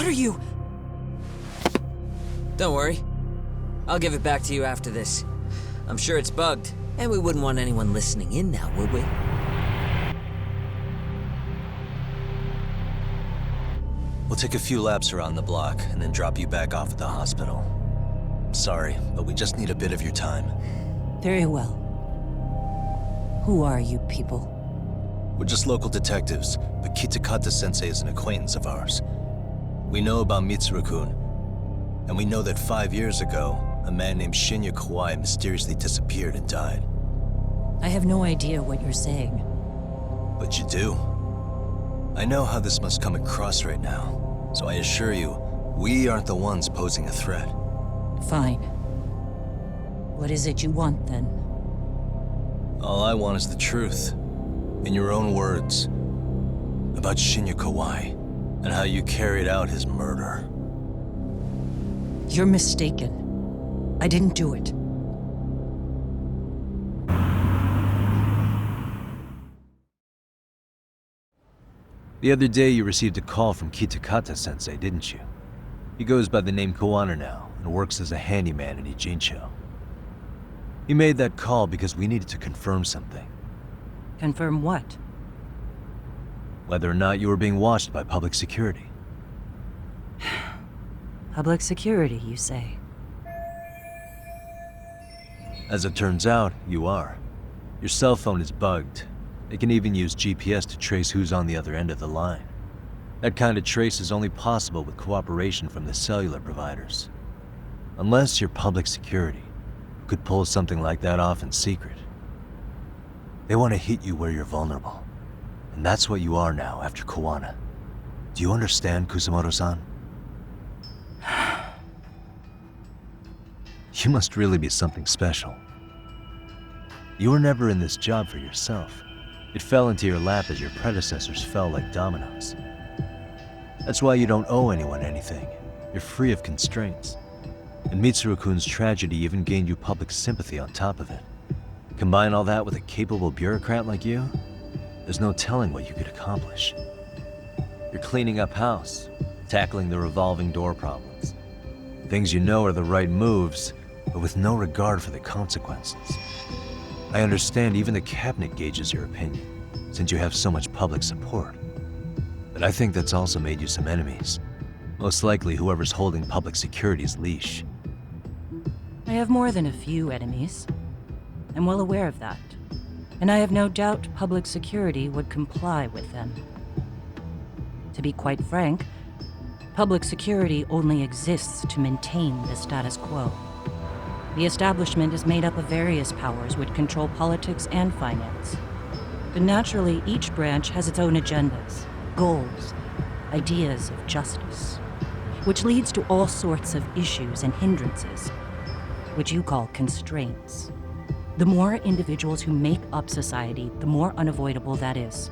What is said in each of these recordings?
What are you? Don't worry. I'll give it back to you after this. I'm sure it's bugged, and we wouldn't want anyone listening in now, would we? We'll take a few laps around the block and then drop you back off at the hospital. Sorry, but we just need a bit of your time. Very well. Who are you people? We're just local detectives, but Kitakata-sensei is an acquaintance of ours. We know about Mitsuru-kun, and we know that 5 years ago, a man named Shinya Kawai mysteriously disappeared and died. I have no idea what you're saying. But you do. I know how this must come across right now, so I assure you, we aren't the ones posing a threat. Fine. What is it you want, then? All I want is the truth, in your own words, about Shinya Kawai, and how you carried out his murder. You're mistaken. I didn't do it. The other day you received a call from Kitakata-sensei, didn't you? He goes by the name Kawana now, and works as a handyman in Idzin-tё. He made that call because we needed to confirm something. Confirm what? Whether or not you were being watched by public security. Public security, you say? As it turns out, you are. Your cell phone is bugged. They can even use GPS to trace who's on the other end of the line. That kind of trace is only possible with cooperation from the cellular providers. Unless you're public security, who could pull something like that off in secret. They want to hit you where you're vulnerable. And that's what you are now after Kawana. Do you understand, Kusamoto-san? You must really be something special. You were never in this job for yourself. It fell into your lap as your predecessors fell like dominoes. That's why you don't owe anyone anything. You're free of constraints. And Mitsuru-kun's tragedy even gained you public sympathy on top of it. Combine all that with a capable bureaucrat like you, there's no telling what you could accomplish. You're cleaning up house, tackling the revolving door problems. Things you know are the right moves, but with no regard for the consequences. I understand even the cabinet gauges your opinion, since you have so much public support. But I think that's also made you some enemies. Most likely whoever's holding public security's leash. I have more than a few enemies. I'm well aware of that. And I have no doubt public security would comply with them. To be quite frank, public security only exists to maintain the status quo. The establishment is made up of various powers which control politics and finance. But naturally, each branch has its own agendas, goals, ideas of justice, which leads to all sorts of issues and hindrances, which you call constraints. The more individuals who make up society, the more unavoidable that is.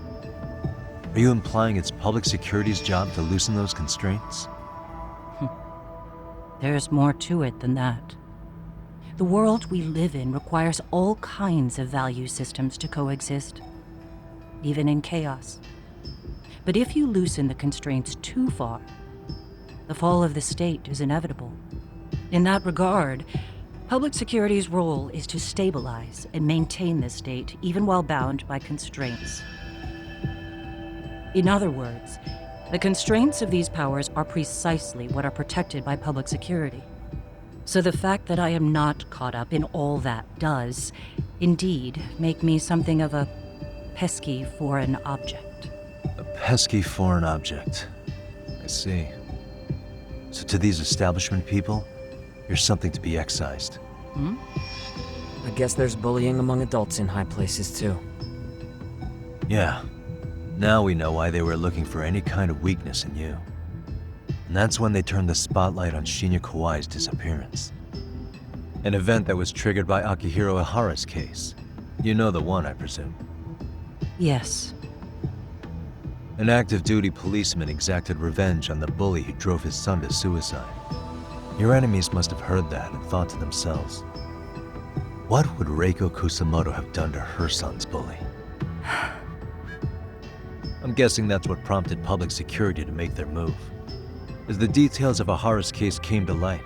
Are you implying it's public security's job to loosen those constraints? There's more to it than that. The world we live in requires all kinds of value systems to coexist, even in chaos. But if you loosen the constraints too far, the fall of the state is inevitable. In that regard, public security's role is to stabilize and maintain the state, even while bound by constraints. In other words, the constraints of these powers are precisely what are protected by public security. So the fact that I am not caught up in all that does, indeed, make me something of a pesky foreign object. A pesky foreign object. I see. So to these establishment people, you're something to be excised. I guess there's bullying among adults in high places too. Yeah. Now we know why they were looking for any kind of weakness in you. And that's when they turned the spotlight on Shinya Kawai's disappearance. An event that was triggered by Akihiro Ihara's case. You know the one, I presume. Yes. An active duty policeman exacted revenge on the bully who drove his son to suicide. Your enemies must have heard that and thought to themselves, what would Reiko Kusamoto have done to her son's bully? I'm guessing that's what prompted public security to make their move. As the details of Ahara's case came to light,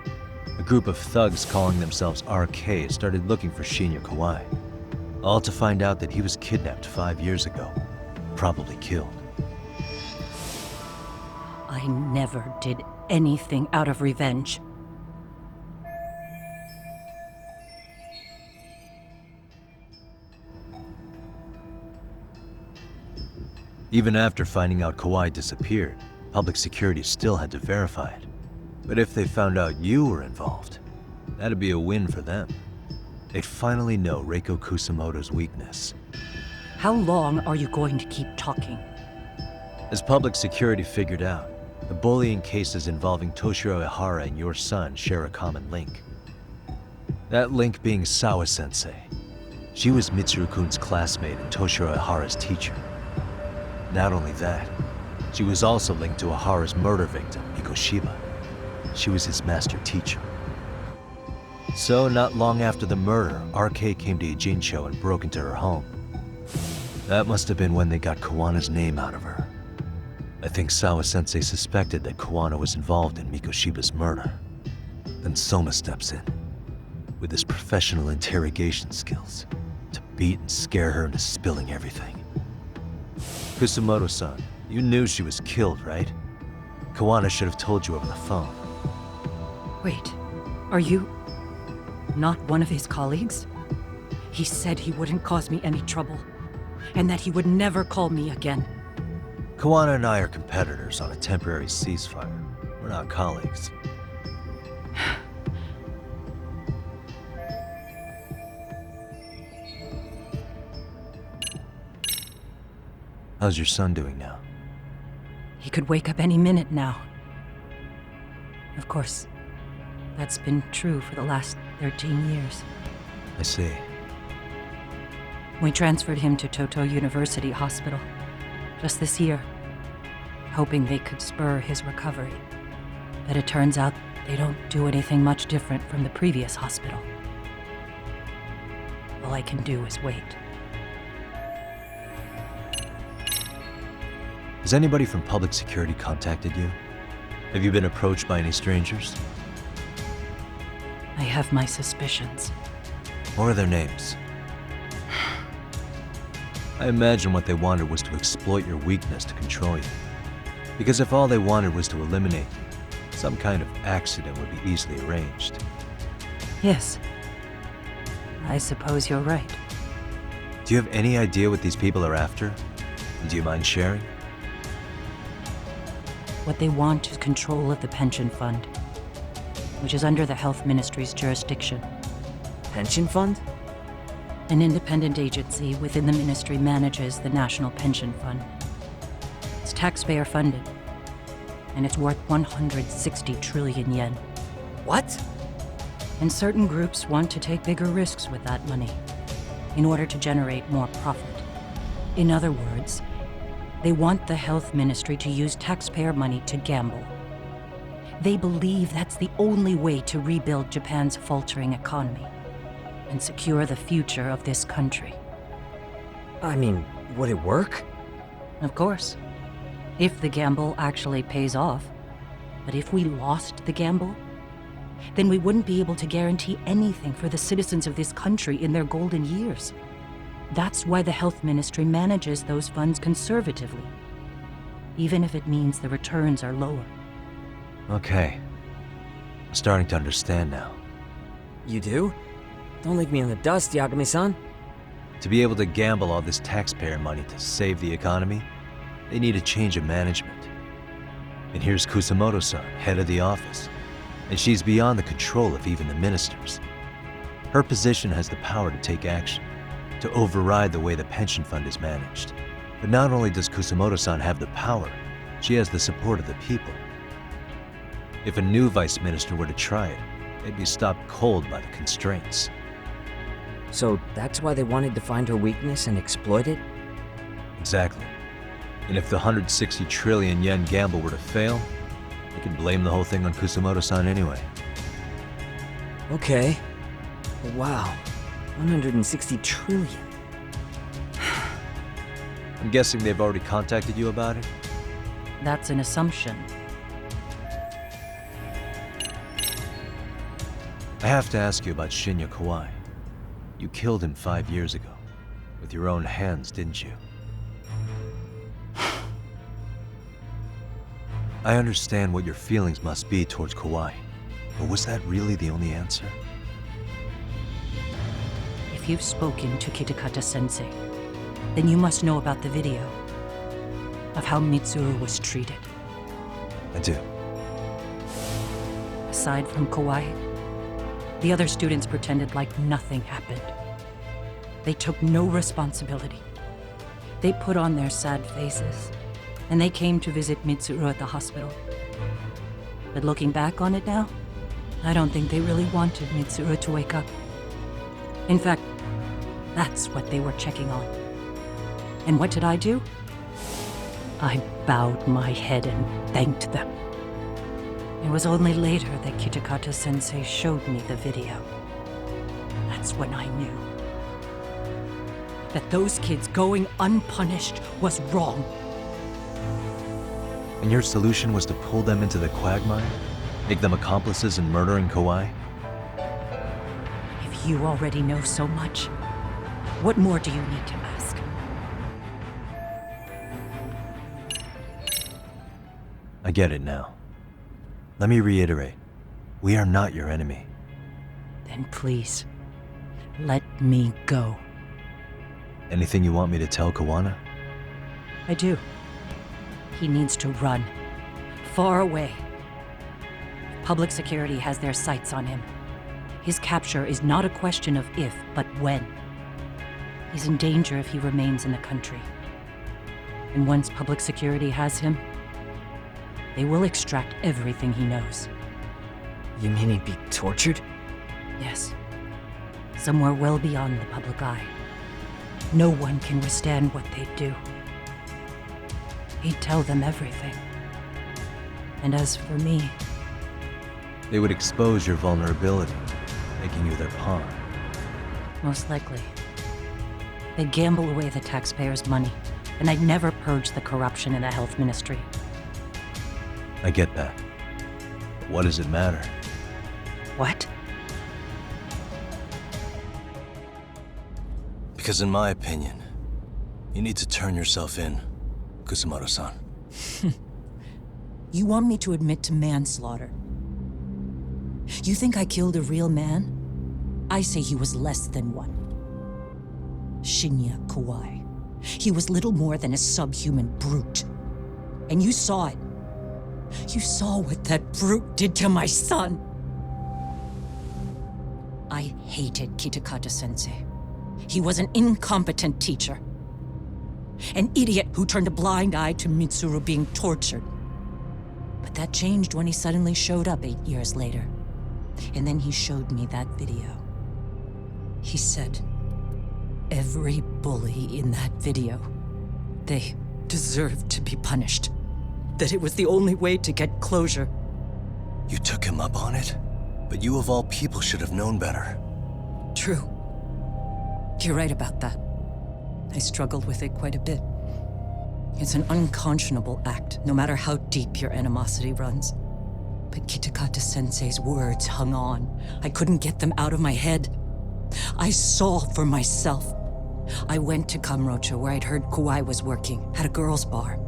a group of thugs calling themselves RK started looking for Shinya Kawai, all to find out that he was kidnapped 5 years ago, probably killed. I never did anything out of revenge. Even after finding out Kawai disappeared, public security still had to verify it. But if they found out you were involved, that'd be a win for them. They'd finally know Reiko Kusamoto's weakness. How long are you going to keep talking? As public security figured out, the bullying cases involving Toshiro Ihara and your son share a common link. That link being Sawa-sensei. She was Mitsuru-kun's classmate and Toshiro Ihara's teacher. Not only that, she was also linked to Ihara's murder victim, Mikoshiba. She was his master teacher. So, not long after the murder, RK came to Idzin-tё and broke into her home. That must have been when they got Kawana's name out of her. I think Sawa-sensei suspected that Kawana was involved in Mikoshiba's murder. Then Soma steps in, with his professional interrogation skills, to beat and scare her into spilling everything. Kusamoto-san, you knew she was killed, right? Kawana should have told you over the phone. Wait, are you not one of his colleagues? He said he wouldn't cause me any trouble, and that he would never call me again. Kawana and I are competitors on a temporary ceasefire. We're not colleagues. How's your son doing now? He could wake up any minute now. Of course, that's been true for the last 13 years. I see. We transferred him to Toto University Hospital just this year, hoping they could spur his recovery. But it turns out they don't do anything much different from the previous hospital. All I can do is wait. Has anybody from public security contacted you? Have you been approached by any strangers? I have my suspicions. What are their names? I imagine what they wanted was to exploit your weakness to control you. Because if all they wanted was to eliminate you, some kind of accident would be easily arranged. Yes. I suppose you're right. Do you have any idea what these people are after? And do you mind sharing? What they want is control of the pension fund, which is under the Health Ministry's jurisdiction. Pension fund? An independent agency within the ministry manages the National Pension Fund. It's taxpayer funded, and it's worth 160 trillion yen. What? And certain groups want to take bigger risks with that money in order to generate more profit. In other words, they want the health ministry to use taxpayer money to gamble. They believe that's the only way to rebuild Japan's faltering economy and secure the future of this country. I mean, would it work? Of course, if the gamble actually pays off. But if we lost the gamble, then we wouldn't be able to guarantee anything for the citizens of this country in their golden years. That's why the health ministry manages those funds conservatively, even if it means the returns are lower. Okay. I'm starting to understand now. You do? Don't leave me in the dust, Yagami-san. To be able to gamble all this taxpayer money to save the economy, they need a change of management. And here's Kusamoto-san, head of the office, and she's beyond the control of even the ministers. Her position has the power to take action, to override the way the pension fund is managed. But not only does Kusamoto-san have the power, she has the support of the people. If a new vice minister were to try it, they'd be stopped cold by the constraints. So that's why they wanted to find her weakness and exploit it? Exactly. And if the 160 trillion yen gamble were to fail, they could blame the whole thing on Kusamoto-san anyway. Okay. Wow. 160 trillion. I'm guessing they've already contacted you about it? That's an assumption. I have to ask you about Shinya Kawai. You killed him 5 years ago. With your own hands, didn't you? I understand what your feelings must be towards Kawai, but was that really the only answer? If you've spoken to Kitakata-sensei, then you must know about the video of how Mitsuru was treated. I do. Aside from Kawai, the other students pretended like nothing happened. They took no responsibility. They put on their sad faces, and they came to visit Mitsuru at the hospital. But looking back on it now, I don't think they really wanted Mitsuru to wake up. In fact, that's what they were checking on. And what did I do? I bowed my head and thanked them. It was only later that Kitakata-sensei showed me the video. That's when I knew that those kids going unpunished was wrong. And your solution was to pull them into the quagmire? Make them accomplices in murdering Kawai? If you already know so much, what more do you need to ask? I get it now. Let me reiterate. We are not your enemy. Then please, let me go. Anything you want me to tell Kawana? I do. He needs to run. Far away. Public security has their sights on him. His capture is not a question of if, but when. He's in danger if he remains in the country. And once public security has him, they will extract everything he knows. You mean he'd be tortured? Yes. Somewhere well beyond the public eye. No one can withstand what they do. He'd tell them everything. And as for me... They would expose your vulnerability, making you their pawn. Most likely. They'd gamble away the taxpayers' money, and I'd never purge the corruption in the health ministry. I get that. But what does it matter? What? Because in my opinion, you need to turn yourself in, Kusumoto-san. You want me to admit to manslaughter? You think I killed a real man? I say he was less than one. Shinya Kawai. He was little more than a subhuman brute. And you saw it. You saw what that brute did to my son. I hated Kitakata-sensei. He was an incompetent teacher. An idiot who turned a blind eye to Mitsuru being tortured. But that changed when he suddenly showed up 8 years later. And then he showed me that video. He said, every bully in that video, they deserved to be punished. That it was the only way to get closure. You took him up on it? But you of all people should have known better. True. You're right about that. I struggled with it quite a bit. It's an unconscionable act, no matter how deep your animosity runs. But Kitakata-sensei's words hung on. I couldn't get them out of my head. I saw for myself. I went to Kamuro-tё, where I'd heard Kawai was working, at a girls' bar.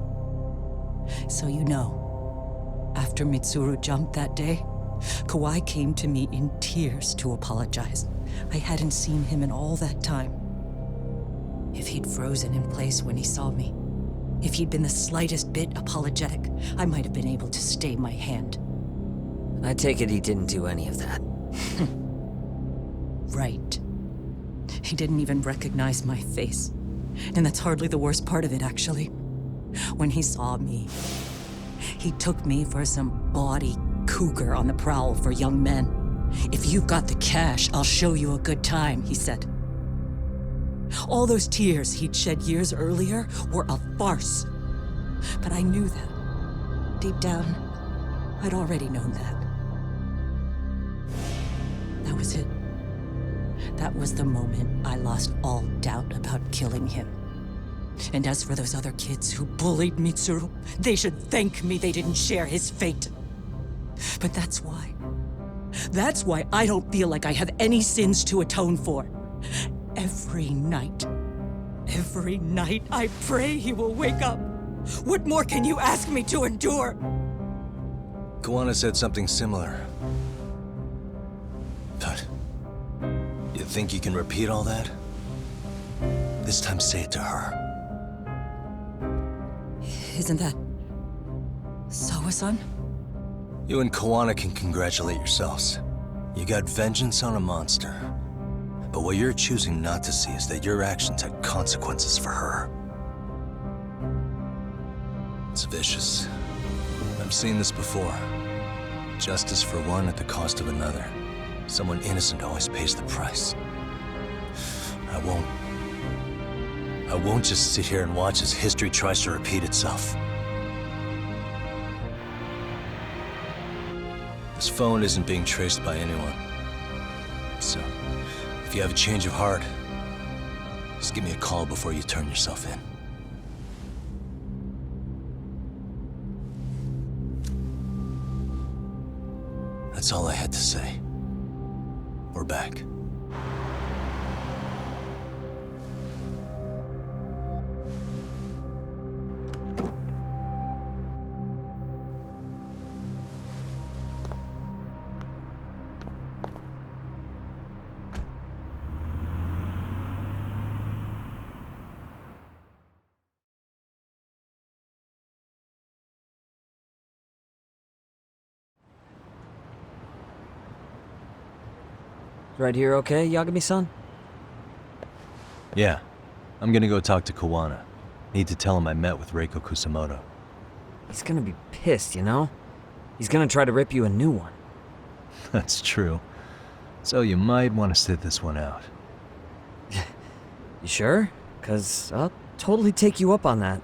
So you know, after Mitsuru jumped that day, Kawai came to me in tears to apologize. I hadn't seen him in all that time. If he'd frozen in place when he saw me, if he'd been the slightest bit apologetic, I might have been able to stay my hand. I take it he didn't do any of that. Right. He didn't even recognize my face. And that's hardly the worst part of it, actually. When he saw me, he took me for some bawdy cougar on the prowl for young men. If you've got the cash, I'll show you a good time, he said. All those tears he'd shed years earlier were a farce. But I knew that. Deep down, I'd already known that. That was it. That was the moment I lost all doubt about killing him. And as for those other kids who bullied Mitsuru, they should thank me they didn't share his fate. But that's why. That's why I don't feel like I have any sins to atone for. Every night I pray he will wake up. What more can you ask me to endure? Kawana said something similar. But you think you can repeat all that? This time say it to her. Isn't that Sawa-san? You and Kawana can congratulate yourselves. You got vengeance on a monster. But what you're choosing not to see is that your actions had consequences for her. It's vicious. I've seen this before. Justice for one at the cost of another. Someone innocent always pays the price. I won't just sit here and watch as history tries to repeat itself. This phone isn't being traced by anyone. So, if you have a change of heart, just give me a call before you turn yourself in. That's all I had to say. We're back. Right here okay, Yagami-san? Yeah. I'm gonna go talk to Kawana. Need to tell him I met with Reiko Kusamoto. He's gonna be pissed, you know? He's gonna try to rip you a new one. That's true. So you might want to sit this one out. You sure? 'Cause I'll totally take you up on that.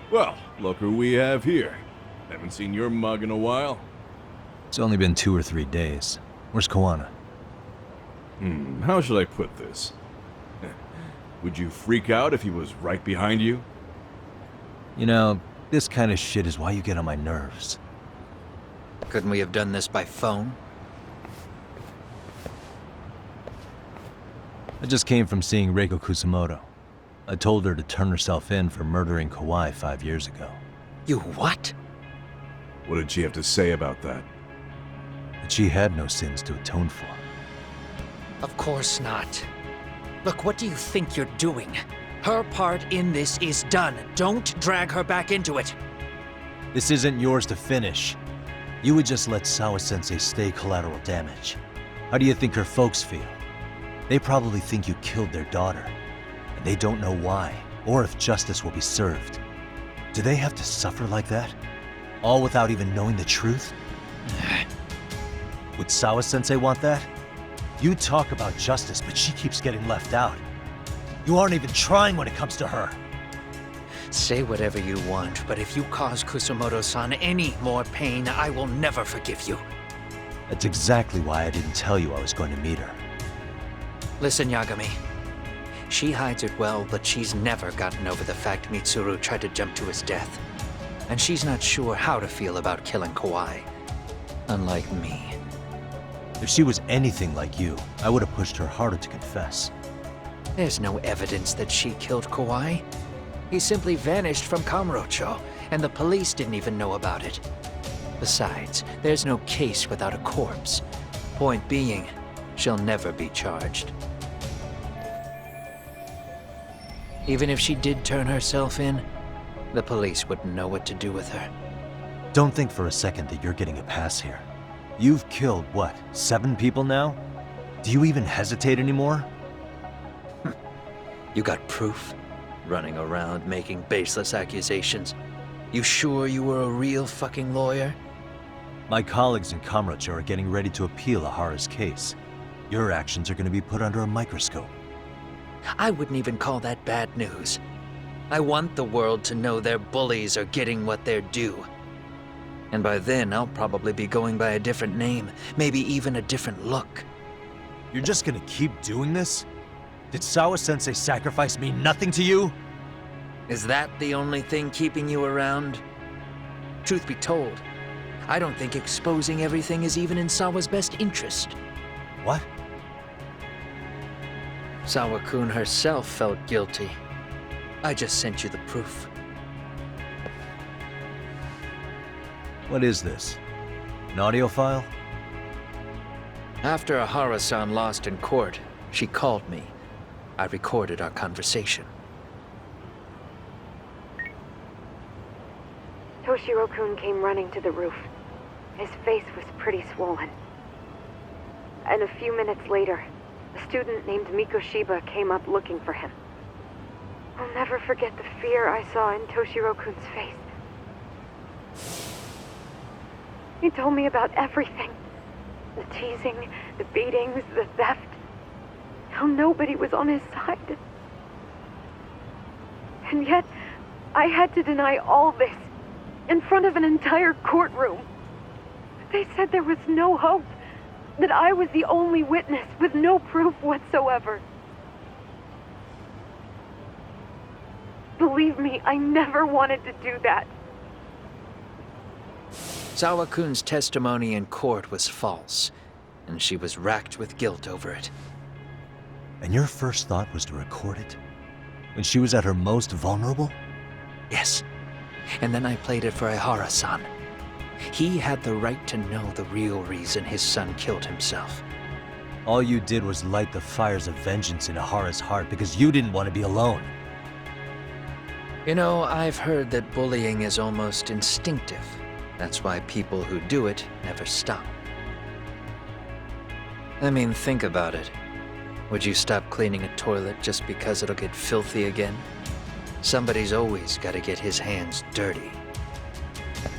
Well, look who we have here. Haven't seen your mug in a while. It's only been 2 or 3 days. Where's Kawana? How should I put this? Would you freak out if he was right behind you? You know, this kind of shit is why you get on my nerves. Couldn't we have done this by phone? I just came from seeing Reiko Kusamoto. I told her to turn herself in for murdering Kawai 5 years ago. You what? What did she have to say about that? That she had no sins to atone for. Of course not. Look, what do you think you're doing? Her part in this is done. Don't drag her back into it. This isn't yours to finish. You would just let Sawa-sensei stay collateral damage. How do you think her folks feel? They probably think you killed their daughter. And they don't know why, or if justice will be served. Do they have to suffer like that? All without even knowing the truth? Would Sawa-sensei want that? You talk about justice, but she keeps getting left out. You aren't even trying when it comes to her. Say whatever you want, but if you cause Kusamoto-san any more pain, I will never forgive you. That's exactly why I didn't tell you I was going to meet her. Listen, Yagami. She hides it well, but she's never gotten over the fact Mitsuru tried to jump to his death. And she's not sure how to feel about killing Kawai. Unlike me. If she was anything like you, I would have pushed her harder to confess. There's no evidence that she killed Kawai. He simply vanished from Kamuro-tё, and the police didn't even know about it. Besides, there's no case without a corpse. Point being, she'll never be charged. Even if she did turn herself in, the police wouldn't know what to do with her. Don't think for a second that you're getting a pass here. You've killed, what, 7 people now? Do you even hesitate anymore? You got proof? Running around making baseless accusations. You sure you were a real fucking lawyer? My colleagues in Kamuro-tё are getting ready to appeal Ahara's case. Your actions are going to be put under a microscope. I wouldn't even call that bad news. I want the world to know their bullies are getting what they're due. And by then, I'll probably be going by a different name, maybe even a different look. You're just gonna keep doing this? Did Sawa-sensei sacrifice mean nothing to you? Is that the only thing keeping you around? Truth be told, I don't think exposing everything is even in Sawa's best interest. What? Sawa-kun herself felt guilty. I just sent you the proof. What is this? An audio file? After Ahara-san lost in court, she called me. I recorded our conversation. Toshiro-kun came running to the roof. His face was pretty swollen. And a few minutes later, a student named Mikoshiba came up looking for him. I'll never forget the fear I saw in Toshiro-kun's face. He told me about everything. The teasing, the beatings, the theft. How nobody was on his side. And yet, I had to deny all this in front of an entire courtroom. They said there was no hope, that I was the only witness with no proof whatsoever. Believe me, I never wanted to do that. Sawa-kun's testimony in court was false, and she was racked with guilt over it. And your first thought was to record it? When she was at her most vulnerable? Yes. And then I played it for Ihara-san. He had the right to know the real reason his son killed himself. All you did was light the fires of vengeance in Ahara's heart because you didn't want to be alone. You know, I've heard that bullying is almost instinctive. That's why people who do it never stop. I mean, think about it. Would you stop cleaning a toilet just because it'll get filthy again? Somebody's always got to get his hands dirty.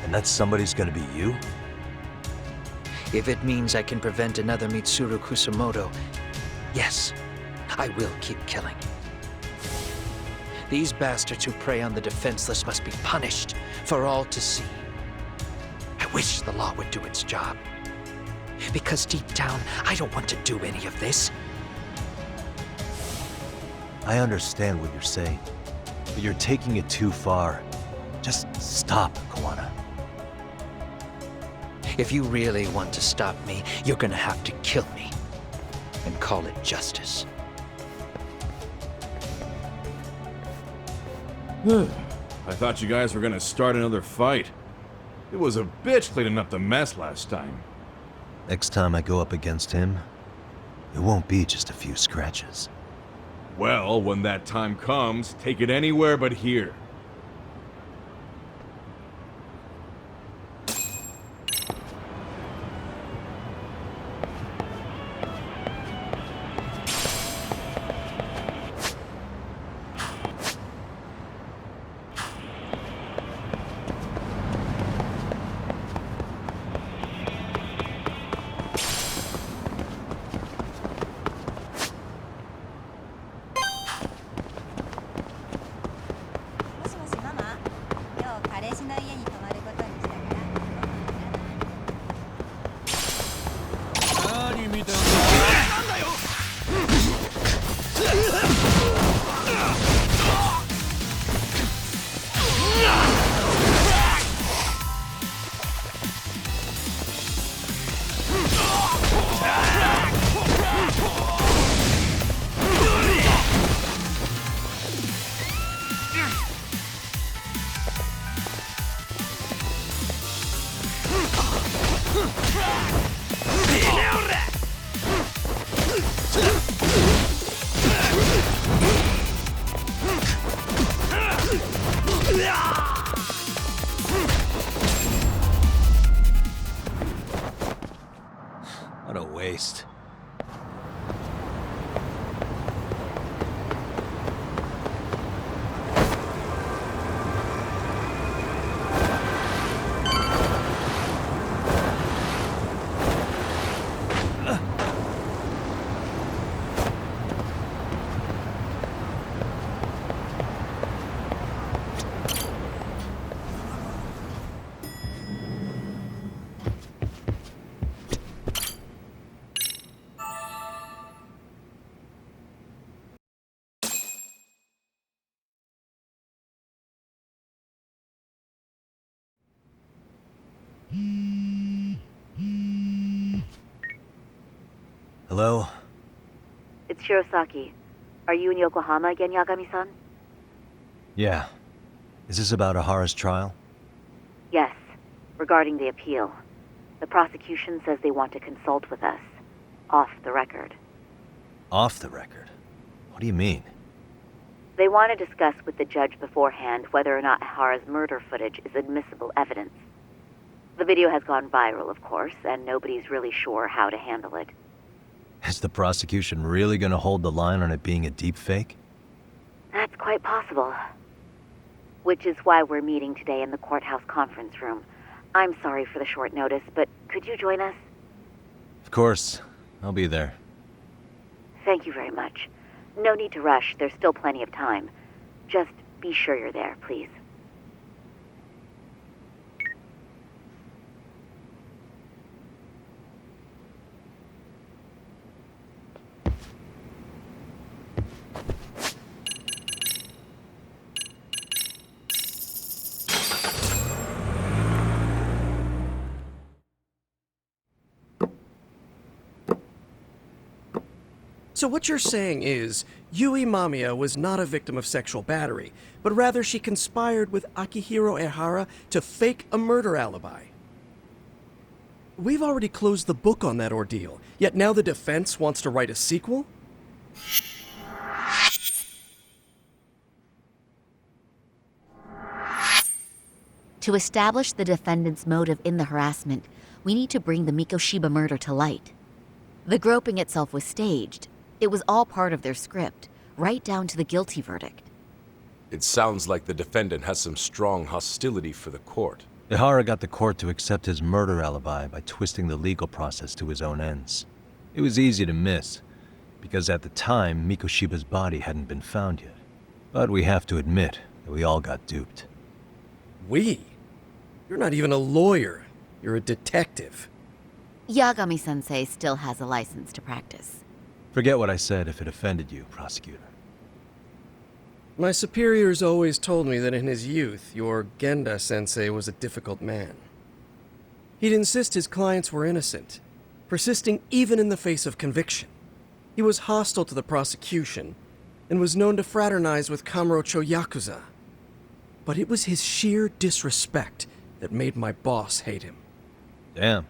And that somebody's gonna be you? If it means I can prevent another Mitsuru Kusamoto, yes, I will keep killing. These bastards who prey on the defenseless must be punished for all to see. I wish the law would do its job. Because deep down, I don't want to do any of this. I understand what you're saying, but you're taking it too far. Just stop, Kawana. If you really want to stop me, you're gonna have to kill me. And call it justice. I thought you guys were gonna start another fight. It was a bitch cleaning up the mess last time. Next time I go up against him, it won't be just a few scratches. Well, when that time comes, take it anywhere but here. haste. Hello? It's Shirosaki. Are you in Yokohama again, Yagami-san? Yeah. Is this about Ahara's trial? Yes, regarding the appeal. The prosecution says they want to consult with us. Off the record. Off the record? What do you mean? They want to discuss with the judge beforehand whether or not Ahara's murder footage is admissible evidence. The video has gone viral, of course, and nobody's really sure how to handle it. Is the prosecution really gonna hold the line on it being a deepfake? That's quite possible. Which is why we're meeting today in the courthouse conference room. I'm sorry for the short notice, but could you join us? Of course. I'll be there. Thank you very much. No need to rush, there's still plenty of time. Just be sure you're there, please. So what you're saying is, Yui Mamiya was not a victim of sexual battery, but rather she conspired with Akihiro Ehara to fake a murder alibi. We've already closed the book on that ordeal, yet now the defense wants to write a sequel? To establish the defendant's motive in the harassment, we need to bring the Mikoshiba murder to light. The groping itself was staged. It was all part of their script, right down to the guilty verdict. It sounds like the defendant has some strong hostility for the court. Ehara got the court to accept his murder alibi by twisting the legal process to his own ends. It was easy to miss, because at the time, Mikoshiba's body hadn't been found yet. But we have to admit that we all got duped. We? You're not even a lawyer. You're a detective. Yagami-sensei still has a license to practice. Forget what I said if it offended you, prosecutor. My superiors always told me that in his youth, your Genda-sensei was a difficult man. He'd insist his clients were innocent, persisting even in the face of conviction. He was hostile to the prosecution, and was known to fraternize with Kamuro-tё Yakuza. But it was his sheer disrespect that made my boss hate him. Damn.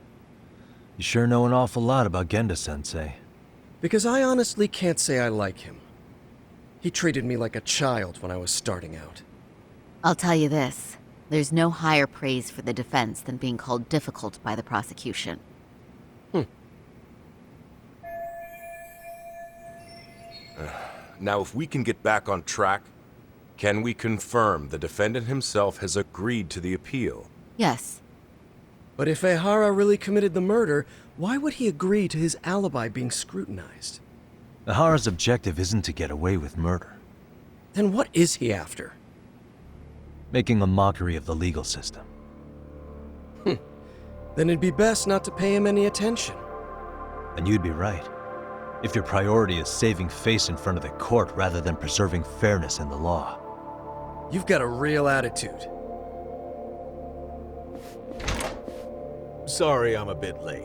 You sure know an awful lot about Genda-sensei. Because I honestly can't say I like him. He treated me like a child when I was starting out. I'll tell you this, there's no higher praise for the defense than being called difficult by the prosecution. Now, if we can get back on track, can we confirm the defendant himself has agreed to the appeal? Yes. But if Ehara really committed the murder, why would he agree to his alibi being scrutinized? Ehara's objective isn't to get away with murder. Then what is he after? Making a mockery of the legal system. Then it'd be best not to pay him any attention. And you'd be right. If your priority is saving face in front of the court rather than preserving fairness in the law. You've got a real attitude. Sorry I'm a bit late.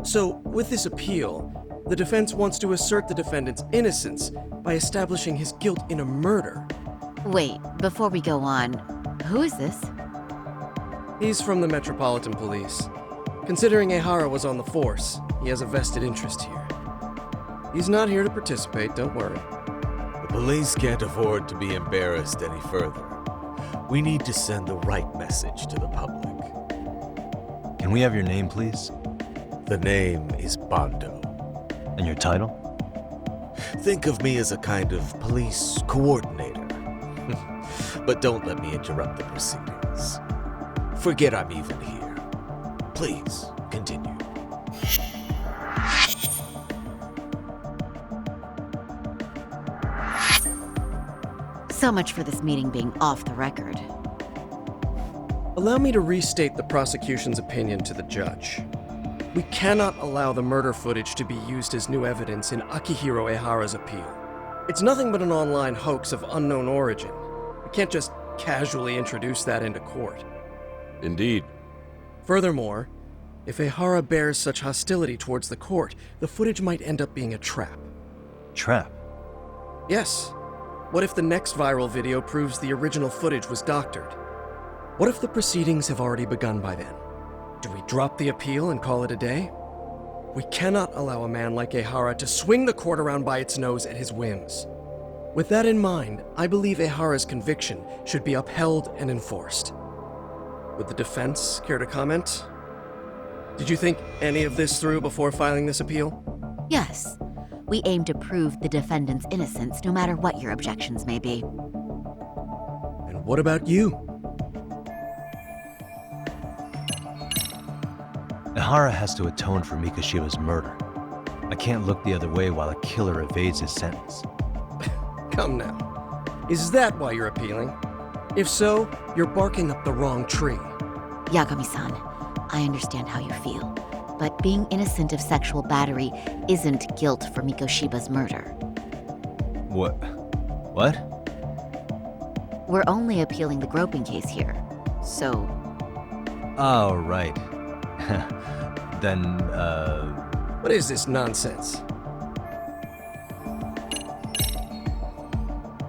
So, with this appeal, the defense wants to assert the defendant's innocence by establishing his guilt in a murder. Wait, before we go on, who is this? He's from the Metropolitan Police. Considering Ehara was on the force, he has a vested interest here. He's not here to participate, don't worry. The police can't afford to be embarrassed any further. We need to send the right message to the public. Can we have your name, please? The name is Bando. And your title? Think of me as a kind of police coordinator. But don't let me interrupt the proceedings. Forget I'm even here. Please, continue. So much for this meeting being off the record. Allow me to restate the prosecution's opinion to the judge. We cannot allow the murder footage to be used as new evidence in Akihiro Ehara's appeal. It's nothing but an online hoax of unknown origin. We can't just casually introduce that into court. Indeed. Furthermore, if Ehara bears such hostility towards the court, the footage might end up being a trap. Trap? Yes. What if the next viral video proves the original footage was doctored? What if the proceedings have already begun by then? Do we drop the appeal and call it a day? We cannot allow a man like Ehara to swing the court around by its nose at his whims. With that in mind, I believe Ehara's conviction should be upheld and enforced. Would the defense care to comment? Did you think any of this through before filing this appeal? Yes. We aim to prove the defendant's innocence no matter what your objections may be. And what about you? Ehara has to atone for Mikoshiba's murder. I can't look the other way while a killer evades his sentence. Come now. Is that why you're appealing? If so, you're barking up the wrong tree. Yagami-san, I understand how you feel, but being innocent of sexual battery isn't guilt for Mikoshiba's murder. What? What? We're only appealing the groping case here, so... Oh, right. Then, What is this nonsense?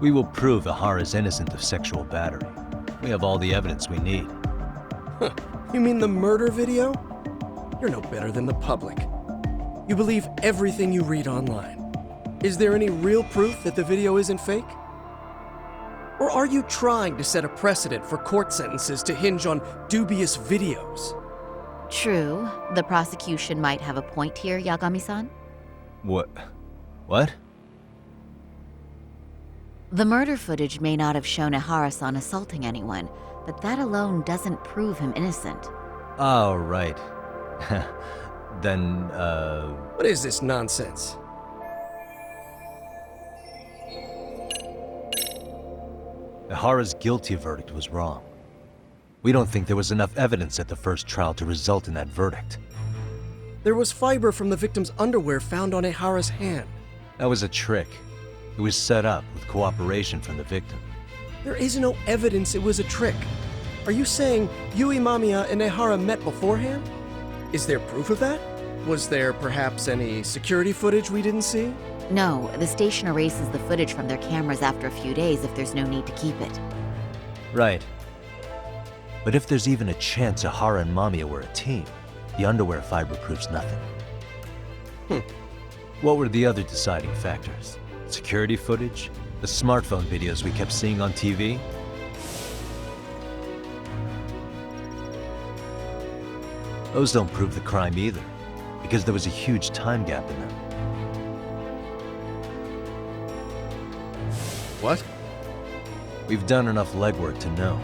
We will prove Ehara is innocent of sexual battery. We have all the evidence we need. Huh. You mean the murder video? You're no better than the public. You believe everything you read online. Is there any real proof that the video isn't fake? Or are you trying to set a precedent for court sentences to hinge on dubious videos? True. The prosecution might have a point here, Yagami-san. What? What? The murder footage may not have shown Ehara-san assaulting anyone, but that alone doesn't prove him innocent. Oh, right. Then, What is this nonsense? Ehara's guilty verdict was wrong. We don't think there was enough evidence at the first trial to result in that verdict. There was fiber from the victim's underwear found on Ehara's hand. That was a trick. It was set up with cooperation from the victim. There is no evidence it was a trick. Are you saying Yui Mamiya and Ehara met beforehand? Is there proof of that? Was there perhaps any security footage we didn't see? No, the station erases the footage from their cameras after a few days if there's no need to keep it. Right. But if there's even a chance Ehara and Mamiya were a team, the underwear fiber proves nothing. What were the other deciding factors? Security footage? The smartphone videos we kept seeing on TV? Those don't prove the crime either, because there was a huge time gap in them. What? We've done enough legwork to know.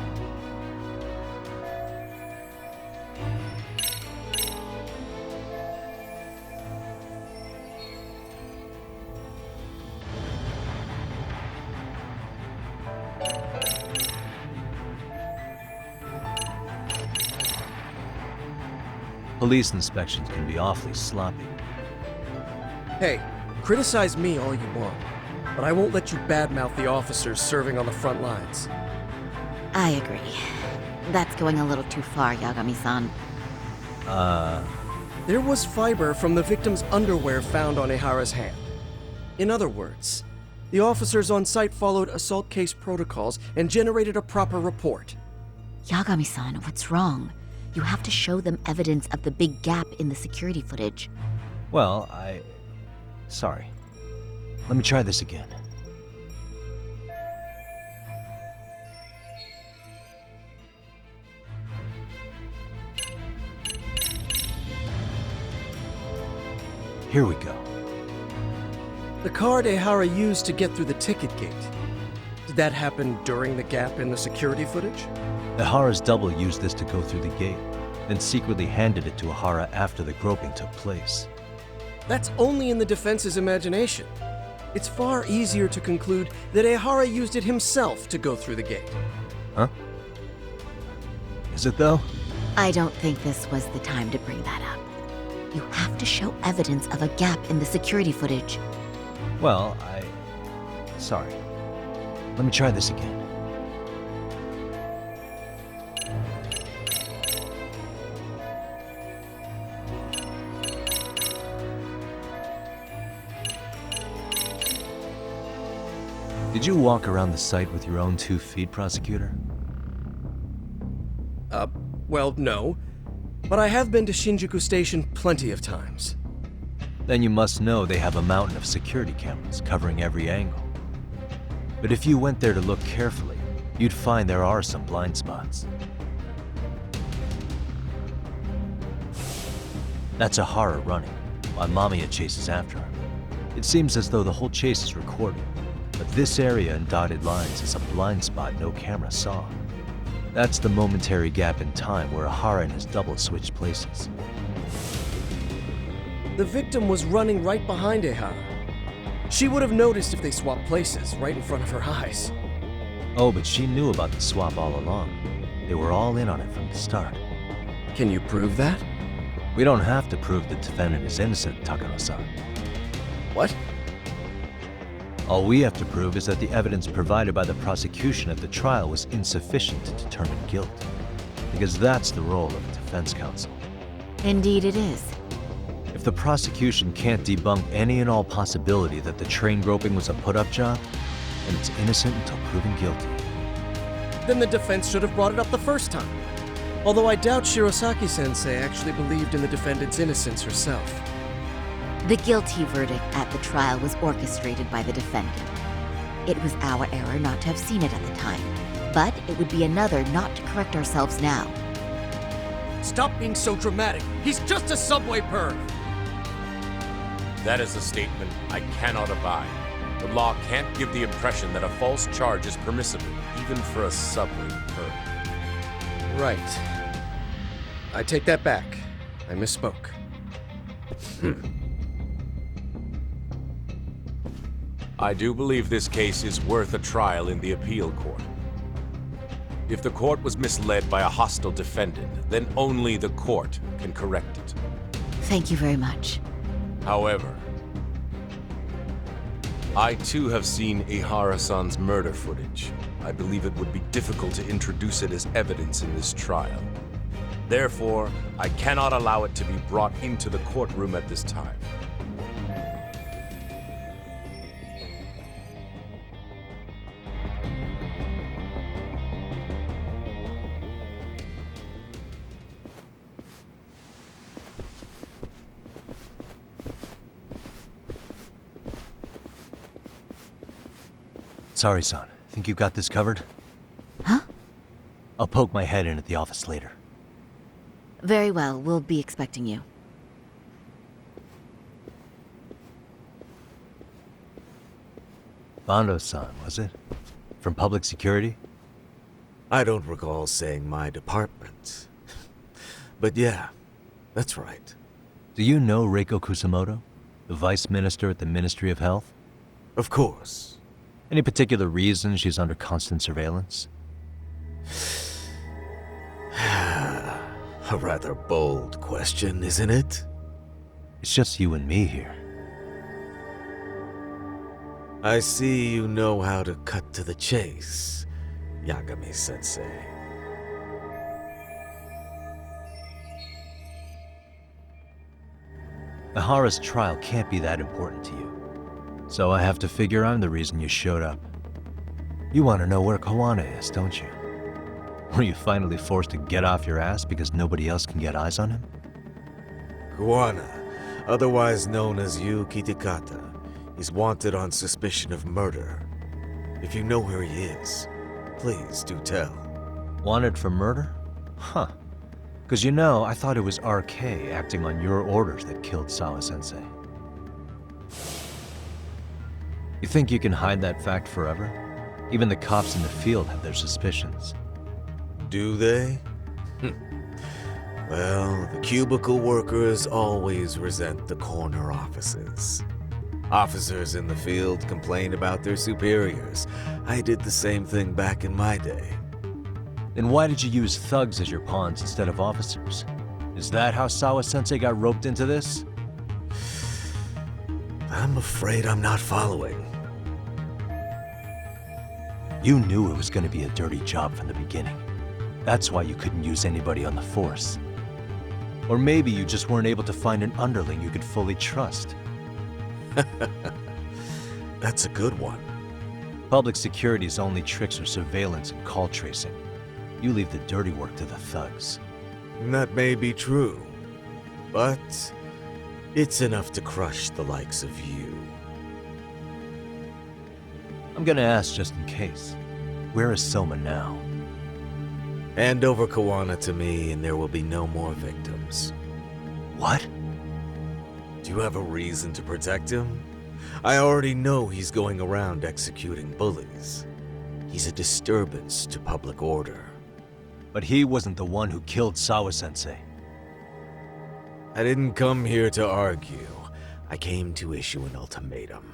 Police inspections can be awfully sloppy. Hey, criticize me all you want, but I won't let you badmouth the officers serving on the front lines. I agree. That's going a little too far, Yagami-san. There was fiber from the victim's underwear found on Ehara's hand. In other words, the officers on site followed assault case protocols and generated a proper report. Yagami-san, what's wrong? You have to show them evidence of the big gap in the security footage. Well, sorry. Let me try this again. Here we go. The card Ehara used to get through the ticket gate. Did that happen during the gap in the security footage? Ehara's double used this to go through the gate, then secretly handed it to Ehara after the groping took place. That's only in the defense's imagination. It's far easier to conclude that Ehara used it himself to go through the gate. Huh? Is it though? I don't think this was the time to bring that up. You have to show evidence of a gap in the security footage. Well, Sorry. Let me try this again. Did you walk around the site with your own 2 feet, prosecutor? Well, no. But I have been to Shinjuku Station plenty of times. Then you must know they have a mountain of security cameras covering every angle. But if you went there to look carefully, you'd find there are some blind spots. That's Ehara running, while Mamiya chases after her. It seems as though the whole chase is recorded, but this area in dotted lines is a blind spot no camera saw. That's the momentary gap in time where Ehara and his double switched places. The victim was running right behind Ehara. She would have noticed if they swapped places right in front of her eyes. Oh, but she knew about the swap all along. They were all in on it from the start. Can you prove that? We don't have to prove the defendant is innocent, Takano-san. What? All we have to prove is that the evidence provided by the prosecution at the trial was insufficient to determine guilt. Because that's the role of a defense counsel. Indeed it is. If the prosecution can't debunk any and all possibility that the train groping was a put-up job, then it's innocent until proven guilty. Then the defense should have brought it up the first time. Although I doubt Shirosaki-sensei actually believed in the defendant's innocence herself. The guilty verdict at the trial was orchestrated by the defendant. It was our error not to have seen it at the time, but it would be another not to correct ourselves now. Stop being so dramatic. He's just a subway perv. That is a statement I cannot abide. The law can't give the impression that a false charge is permissible, even for a subway perv. Right. I take that back. I misspoke. I do believe this case is worth a trial in the appeal court. If the court was misled by a hostile defendant, then only the court can correct it. Thank you very much. However, I too have seen Ehara-san's murder footage. I believe it would be difficult to introduce it as evidence in this trial. Therefore, I cannot allow it to be brought into the courtroom at this time. Sorry, son. Think you got this covered? Huh? I'll poke my head in at the office later. Very well, we'll be expecting you. Bando-san, was it? From public security? I don't recall saying my department. But yeah, that's right. Do you know Reiko Kusamoto? The vice minister at the Ministry of Health? Of course. Any particular reason she's under constant surveillance? A rather bold question, isn't it? It's just you and me here. I see you know how to cut to the chase, Yagami-sensei. Ehara's trial can't be that important to you. So I have to figure I'm the reason you showed up. You want to know where Kawana is, don't you? Were you finally forced to get off your ass because nobody else can get eyes on him? Kawana, otherwise known as Yu Kitakata, He's wanted on suspicion of murder. If you know where he is, please do tell. Wanted for murder? Huh. Because you know, I thought it was RK acting on your orders that killed Sawa-sensei. You think you can hide that fact forever? Even the cops in the field have their suspicions. Do they? Well, the cubicle workers always resent the corner offices. Officers in the field complain about their superiors. I did the same thing back in my day. Then why did you use thugs as your pawns instead of officers? Is that how Sawa-sensei got roped into this? I'm afraid I'm not following. You knew it was going to be a dirty job from the beginning. That's why you couldn't use anybody on the force. Or maybe you just weren't able to find an underling you could fully trust. That's a good one. Public security's only tricks are surveillance and call tracing. You leave the dirty work to the thugs. That may be true, but it's enough to crush the likes of you. I'm gonna ask just in case. Where is Soma now? Hand over Kawana to me and there will be no more victims. What? Do you have a reason to protect him? I already know he's going around executing bullies. He's a disturbance to public order. But he wasn't the one who killed Sawa-sensei. I didn't come here to argue. I came to issue an ultimatum.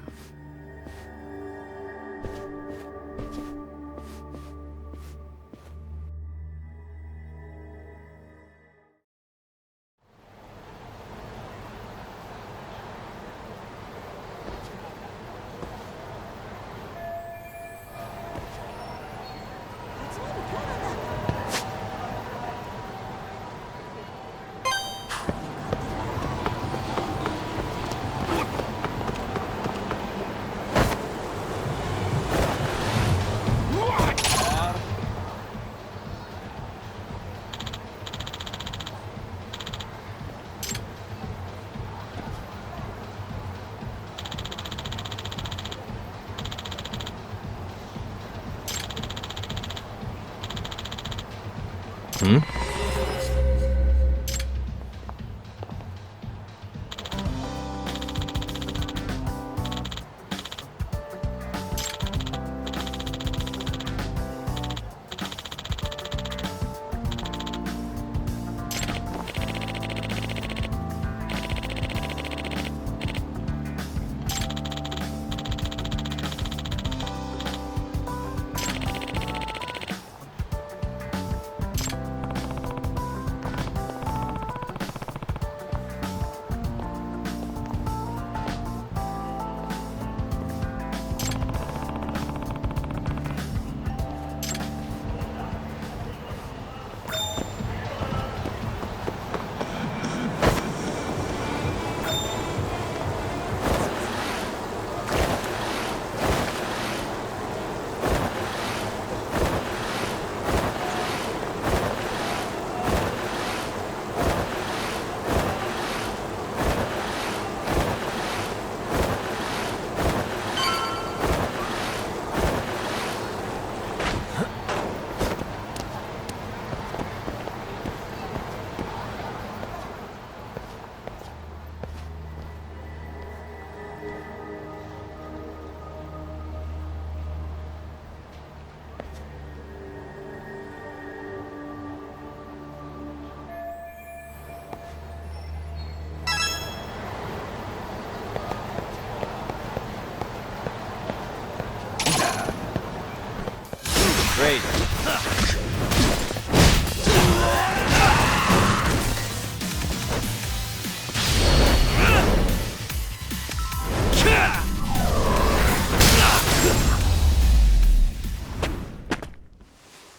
Great.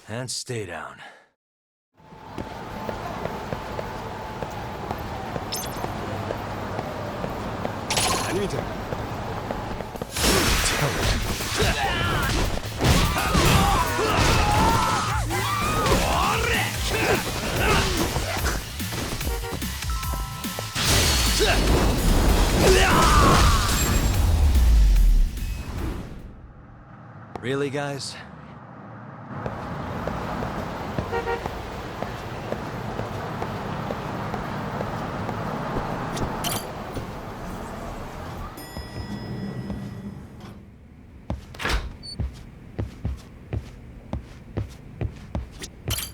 And stay down. Really, guys?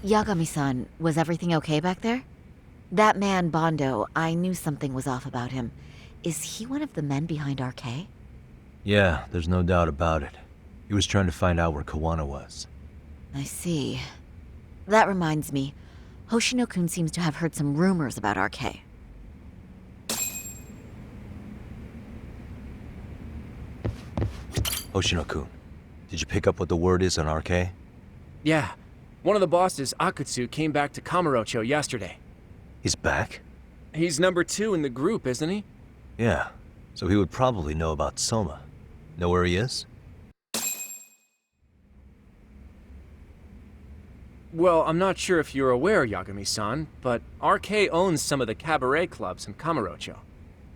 Yagami-san, was everything okay back there? That man, Bondo, I knew something was off about him. Is he one of the men behind RK? Yeah, there's no doubt about it. He was trying to find out where Kawana was. I see. That reminds me, Hoshino-kun seems to have heard some rumors about RK. Hoshino-kun, did you pick up what the word is on RK? Yeah. One of the bosses, Akutsu, came back to Kamuro-tё yesterday. He's back? He's number 2 in the group, isn't he? Yeah, so he would probably know about Soma. Know where he is? Well, I'm not sure if you're aware, Yagami-san, but RK owns some of the cabaret clubs in Kamuro-tё,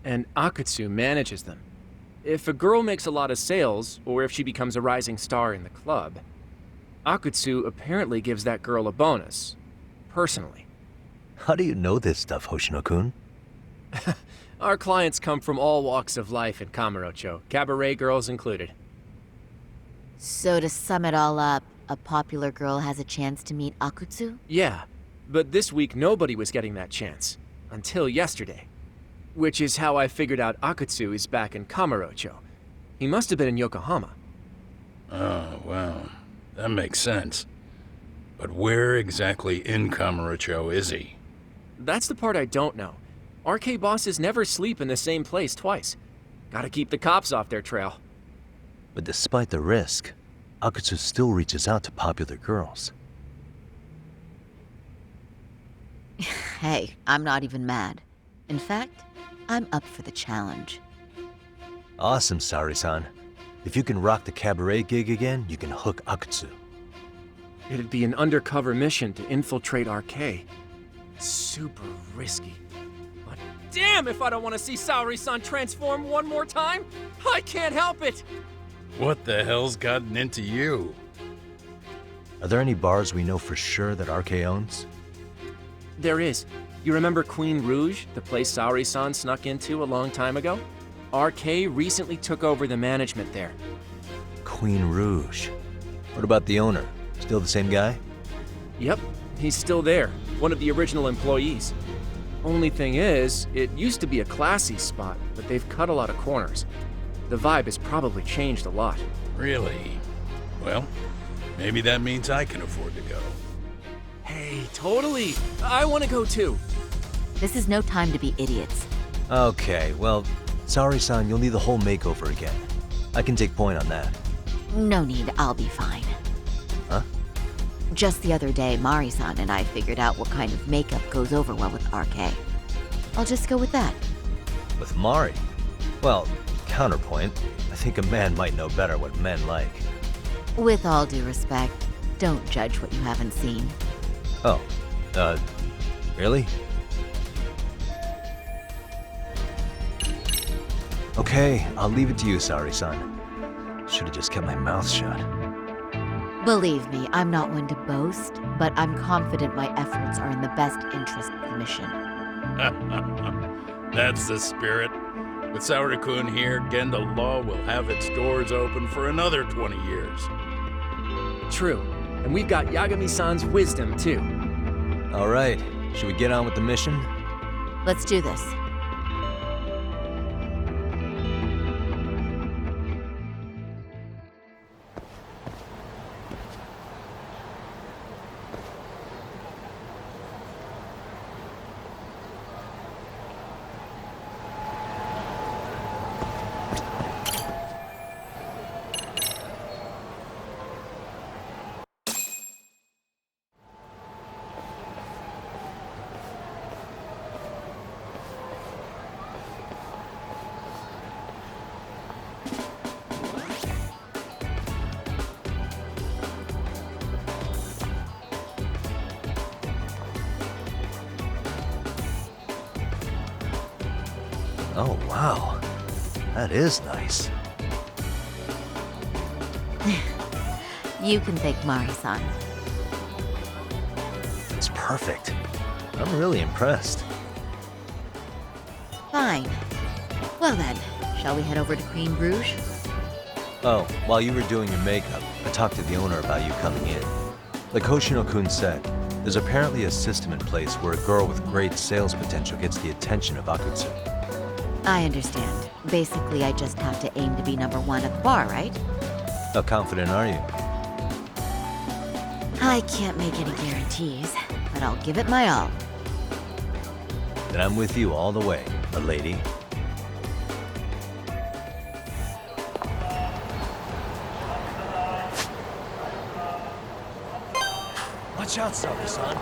and Akutsu manages them. If a girl makes a lot of sales, or if she becomes a rising star in the club, Akutsu apparently gives that girl a bonus, personally. How do you know this stuff, Hoshino-kun? Our clients come from all walks of life in Kamuro-tё, cabaret girls included. So to sum it all up, a popular girl has a chance to meet Akutsu? Yeah, but this week nobody was getting that chance. Until yesterday. Which is how I figured out Akutsu is back in Kamuro-tё. He must have been in Yokohama. Oh, well, that makes sense. But where exactly in Kamuro-tё is he? That's the part I don't know. RK bosses never sleep in the same place twice. Gotta keep the cops off their trail. But despite the risk, Akutsu still reaches out to popular girls. Hey, I'm not even mad. In fact, I'm up for the challenge. Awesome, Sari-san. If you can rock the cabaret gig again, you can hook Akutsu. It'd be an undercover mission to infiltrate RK. Super risky. But damn if I don't want to see Saori-san transform one more time! I can't help it! What the hell's gotten into you? Are there any bars we know for sure that RK owns? There is. You remember Queen Rouge, the place Saori-san snuck into a long time ago? RK recently took over the management there. Queen Rouge. What about the owner? Still the same guy? Yep, he's still there. One of the original employees. Only thing is, it used to be a classy spot, but they've cut a lot of corners. The vibe has probably changed a lot. Really? Well, maybe that means I can afford to go. Hey, totally! I want to go too! This is no time to be idiots. Okay, well, Sari-san, you'll need the whole makeover again. I can take point on that. No need, I'll be fine. Huh? Just the other day, Mari-san and I figured out what kind of makeup goes over well with RK. I'll just go with that. With Mari? Well, counterpoint, I think a man might know better what men like. With all due respect, don't judge what you haven't seen. Oh, really? Okay, I'll leave it to you, Sari-san. Should've just kept my mouth shut. Believe me, I'm not one to boast, but I'm confident my efforts are in the best interest of the mission. That's the spirit. With Saori-kun here, Genda Law will have its doors open for another 20 years. True. And we've got Yagami-san's wisdom, too. All right, should we get on with the mission? Let's do this. Oh, wow. That is nice. You can thank Mari-san. It's perfect. I'm really impressed. Fine. Well then, shall we head over to Queen Bruges? Oh, while you were doing your makeup, I talked to the owner about you coming in. Like Hoshino-kun said, there's apparently a system in place where a girl with great sales potential gets the attention of Akutsu. I understand. Basically, I just have to aim to be number one at the bar, right? How confident are you? I can't make any guarantees, but I'll give it my all. Then I'm with you all the way, my lady. Watch out, Saori-san.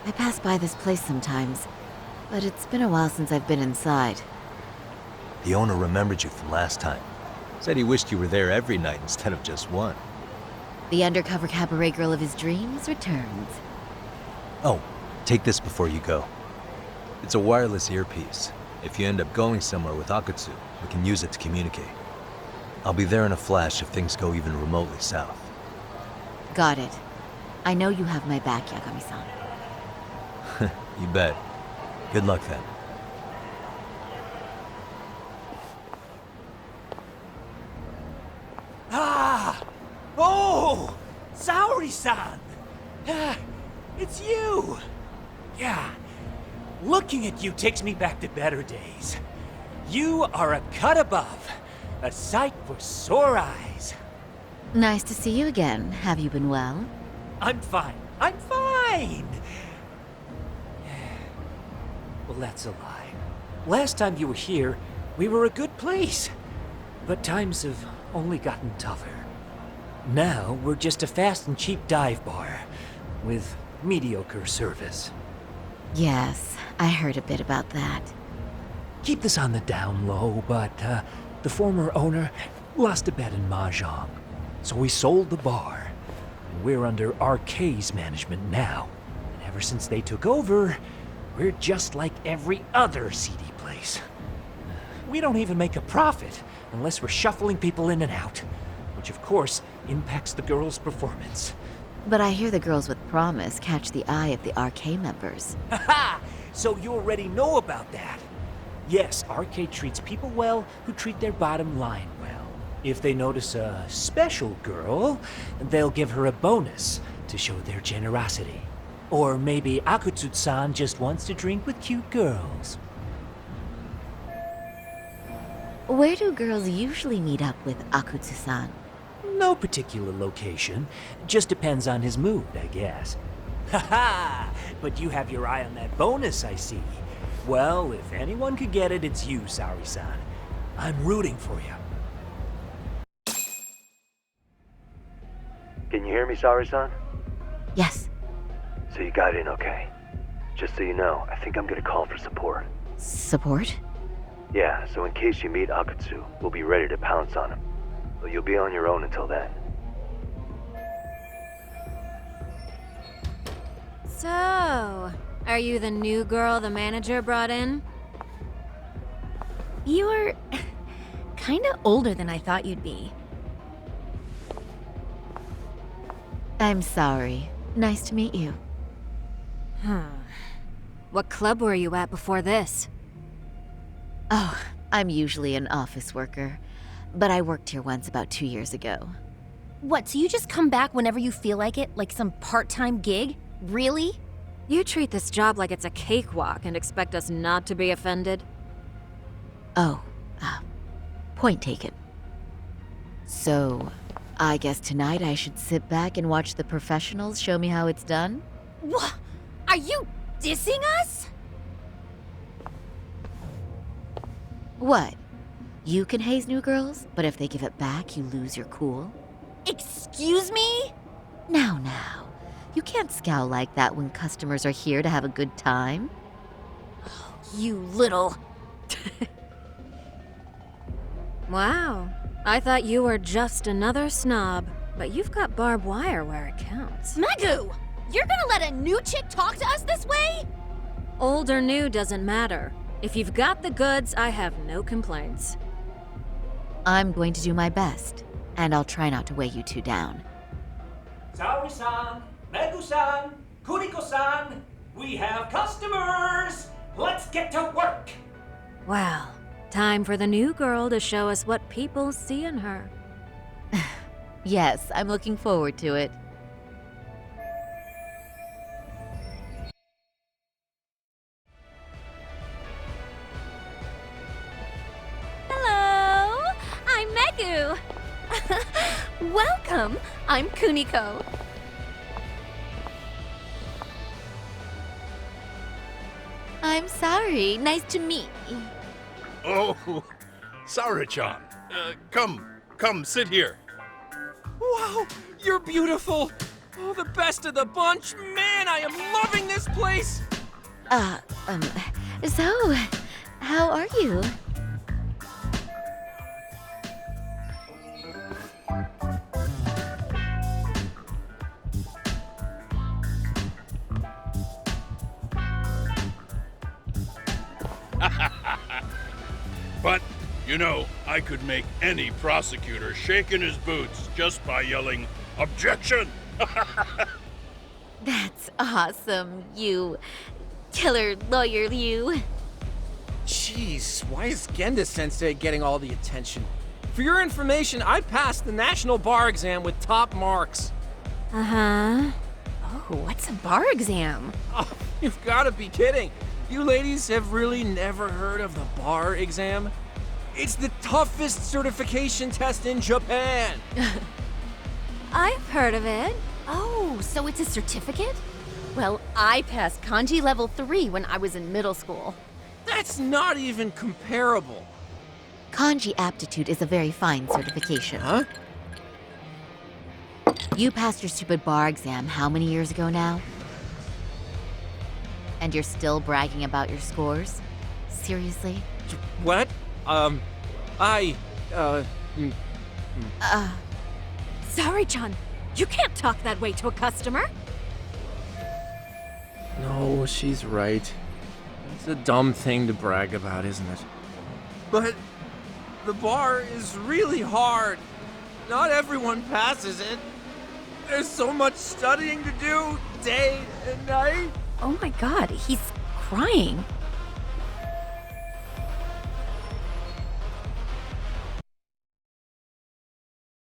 I pass by this place sometimes, but it's been a while since I've been inside. The owner remembered you from last time. Said he wished you were there every night instead of just one. The undercover cabaret girl of his dreams returns. Oh, take this before you go. It's a wireless earpiece. If you end up going somewhere with Akutsu, we can use it to communicate. I'll be there in a flash if things go even remotely south. Got it. I know you have my back, Yagami-san. You bet. Good luck then. Ah! Oh! Saori-san! It's you! Yeah. Looking at you takes me back to better days. You are a cut above. A sight for sore eyes. Nice to see you again. Have you been well? I'm fine. I'm fine! Well, that's a lie. Last time you were here, we were a good place. But times have only gotten tougher. Now, we're just a fast and cheap dive bar with mediocre service. Yes, I heard a bit about that. Keep this on the down low, but the former owner lost a bet in Mahjong. So we sold the bar. And we're under RK's management now. And ever since they took over, we're just like every other seedy place. We don't even make a profit unless we're shuffling people in and out, which of course impacts the girls' performance. But I hear the girls with promise catch the eye of the RK members. Haha! So you already know about that. Yes, RK treats people well who treat their bottom line well. If they notice a special girl, they'll give her a bonus to show their generosity. Or maybe Akutsu-san just wants to drink with cute girls. Where do girls usually meet up with Akutsu-san? No particular location. Just depends on his mood, I guess. Haha! But you have your eye on that bonus, I see. Well, if anyone could get it, it's you, Saori-san. I'm rooting for you. Can you hear me, Saori-san? Yes. So you got in okay. Just so you know, I think I'm gonna call for support. Support? Yeah, so in case you meet Akutsu, we'll be ready to pounce on him. But you'll be on your own until then. So, are you the new girl the manager brought in? You're kinda older than I thought you'd be. I'm sorry. Nice to meet you. What club were you at before this? Oh, I'm usually an office worker, but I worked here once about 2 years ago. What, so you just come back whenever you feel like it? Like some part-time gig? Really? You treat this job like it's a cakewalk and expect us not to be offended? Oh, point taken. So, I guess tonight I should sit back and watch the professionals show me how it's done? What? Are you dissing us? What? You can haze new girls, but if they give it back, you lose your cool? Excuse me? Now. You can't scowl like that when customers are here to have a good time. You little... Wow. I thought you were just another snob, but you've got barbed wire where it counts. Megu! You're gonna let a new chick talk to us this way? Old or new doesn't matter. If you've got the goods, I have no complaints. I'm going to do my best, and I'll try not to weigh you two down. Saori-san, Megu-san, Kuriko-san, we have customers! Let's get to work! Well, time for the new girl to show us what people see in her. Yes, I'm looking forward to it. Hello! I'm Megu! Welcome! I'm Kuniko. I'm sorry. Nice to meet you. Oh, Sara-chan. Come, sit here. Wow, you're beautiful. Oh, the best of the bunch. Man, I am loving this place. So, how are you? But, you know, I could make any prosecutor shake in his boots just by yelling, "Objection!" That's awesome, you killer lawyer, you. Jeez, why is Genda-sensei getting all the attention? For your information, I passed the national bar exam with top marks. Uh-huh. Oh, what's a bar exam? Oh, you've got to be kidding. You ladies have really never heard of the bar exam? It's the toughest certification test in Japan. I've heard of it. Oh, so it's a certificate? Well, I passed kanji level 3 when I was in middle school. That's not even comparable. Kanji aptitude is a very fine certification. Huh? You passed your stupid bar exam how many years ago now? And you're still bragging about your scores? Seriously? What? Sorry-chan, you can't talk that way to a customer. No, she's right. It's a dumb thing to brag about, isn't it? But the bar is really hard. Not everyone passes it. There's so much studying to do, day and night. Oh my god, he's crying.